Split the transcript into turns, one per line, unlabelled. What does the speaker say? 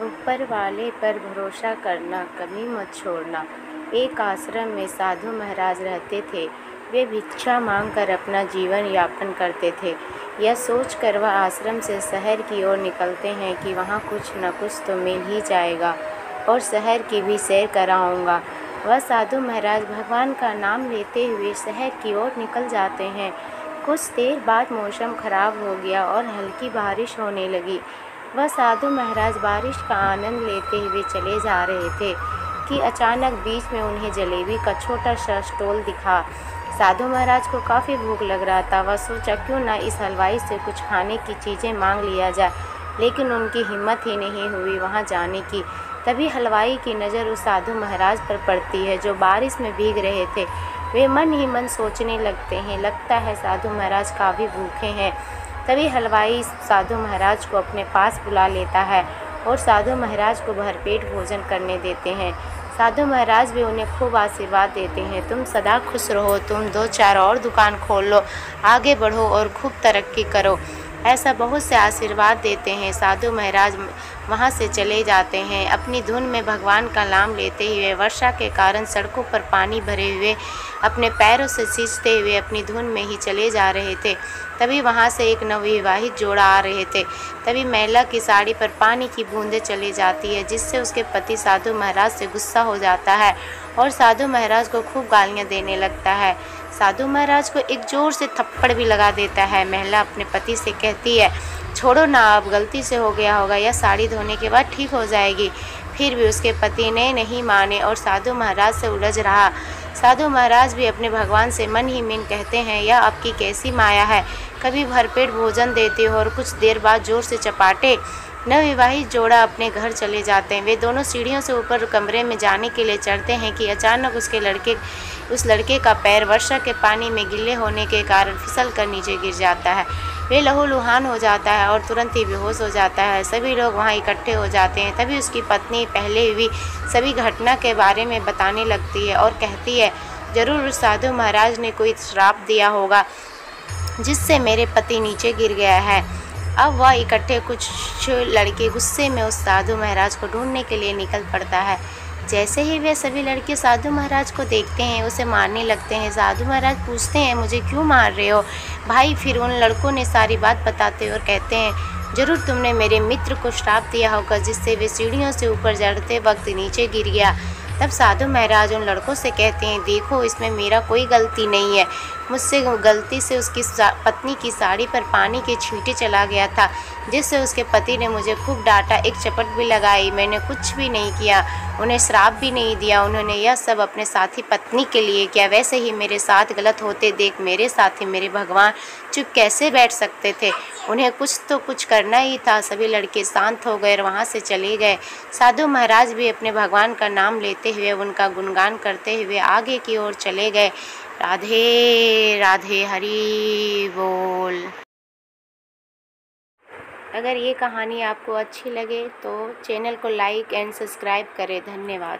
ऊपर वाले पर भरोसा करना कभी मत छोड़ना। एक आश्रम में साधु महाराज रहते थे। वे भिक्षा मांगकर अपना जीवन यापन करते थे। यह सोचकर वह आश्रम से शहर की ओर निकलते हैं कि वहाँ कुछ न कुछ तो मिल ही जाएगा और शहर की भी सैर कराऊंगा। वह साधु महाराज भगवान का नाम लेते हुए शहर की ओर निकल जाते हैं। कुछ देर बाद मौसम खराब हो गया और हल्की बारिश होने लगी। वह साधु महाराज बारिश का आनंद लेते हुए चले जा रहे थे कि अचानक बीच में उन्हें जलेबी का छोटा सा स्टॉल दिखा। साधु महाराज को काफ़ी भूख लग रहा था। वह सोचा क्यों ना इस हलवाई से कुछ खाने की चीज़ें मांग लिया जाए, लेकिन उनकी हिम्मत ही नहीं हुई वहां जाने की। तभी हलवाई की नज़र उस साधु महाराज पर पड़ती है जो बारिश में भीग रहे थे। वे मन ही मन सोचने लगते हैं, लगता है साधु महाराज काफ़ी भूखे हैं। तभी हलवाई साधु महाराज को अपने पास बुला लेता है और साधु महाराज को भरपेट भोजन करने देते हैं। साधु महाराज भी उन्हें खूब आशीर्वाद देते हैं, तुम सदा खुश रहो, तुम 2-4 और दुकान खोल लो, आगे बढ़ो और खूब तरक्की करो। ऐसा बहुत से आशीर्वाद देते हैं। साधु महाराज वहाँ से चले जाते हैं। अपनी धुन में भगवान का नाम लेते हुए वर्षा के कारण सड़कों पर पानी भरे हुए अपने पैरों से सींचते हुए अपनी धुन में ही चले जा रहे थे। तभी वहाँ से एक नवविवाहित जोड़ा आ रहे थे। तभी महिला की साड़ी पर पानी की बूंदें चली जाती है, जिससे उसके पति साधु महाराज से गुस्सा हो जाता है और साधु महाराज को खूब गालियाँ देने लगता है। साधु महाराज को एक जोर से थप्पड़ भी लगा देता है। महिला अपने पति से कहती है, छोड़ो ना, अब गलती से हो गया होगा, यह साड़ी धोने के बाद ठीक हो जाएगी। फिर भी उसके पति ने नहीं माने और साधु महाराज से उलझ रहा। साधु महाराज भी अपने भगवान से मन ही मन कहते हैं, यह आपकी कैसी माया है, कभी भरपेट भोजन देते हो और कुछ देर बाद जोर से चपाटे। नवविवाहित जोड़ा अपने घर चले जाते हैं। वे दोनों सीढ़ियों से ऊपर कमरे में जाने के लिए चढ़ते हैं कि अचानक उस लड़के का पैर वर्षा के पानी में गिल्ले होने के कारण फिसल कर नीचे गिर जाता है। वे लहूलुहान हो जाता है और तुरंत ही बेहोश हो जाता है। सभी लोग वहाँ इकट्ठे हो जाते हैं। तभी उसकी पत्नी पहले हुई सभी घटना के बारे में बताने लगती है और कहती है, जरूर उस साधु महाराज ने कोई श्राप दिया होगा जिससे मेरे पति नीचे गिर गया है। अब वह इकट्ठे कुछ लड़के गुस्से में उस साधु महाराज को ढूंढने के लिए निकल पड़ता है। जैसे ही वे सभी लड़के साधु महाराज को देखते हैं, उसे मारने लगते हैं। साधु महाराज पूछते हैं, मुझे क्यों मार रहे हो भाई? फिर उन लड़कों ने सारी बात बताते और कहते हैं, जरूर तुमने मेरे मित्र को श्राप दिया होगा जिससे वे सीढ़ियों से ऊपर चढ़ते वक्त नीचे गिर गया। तब साधु महाराज उन लड़कों से कहते हैं, देखो इसमें मेरा कोई गलती नहीं है, मुझसे गलती से उसकी पत्नी की साड़ी पर पानी के छींटे चला गया था, जिससे उसके पति ने मुझे खूब डांटा, एक चपट भी लगाई, मैंने कुछ भी नहीं किया, उन्हें श्राप भी नहीं दिया। उन्होंने यह सब अपने साथी पत्नी के लिए किया। वैसे ही मेरे साथ गलत होते देख मेरे साथी मेरे भगवान चुप कैसे बैठ सकते थे? उन्हें कुछ तो कुछ करना ही था। सभी लड़के शांत हो गए और वहाँ से चले गए। साधु महाराज भी अपने भगवान का नाम लेते हुए उनका गुणगान करते हुए आगे की ओर चले गए। राधे राधे, हरि बोल। अगर ये कहानी आपको अच्छी लगे तो चैनल को लाइक एंड सब्सक्राइब करें। धन्यवाद।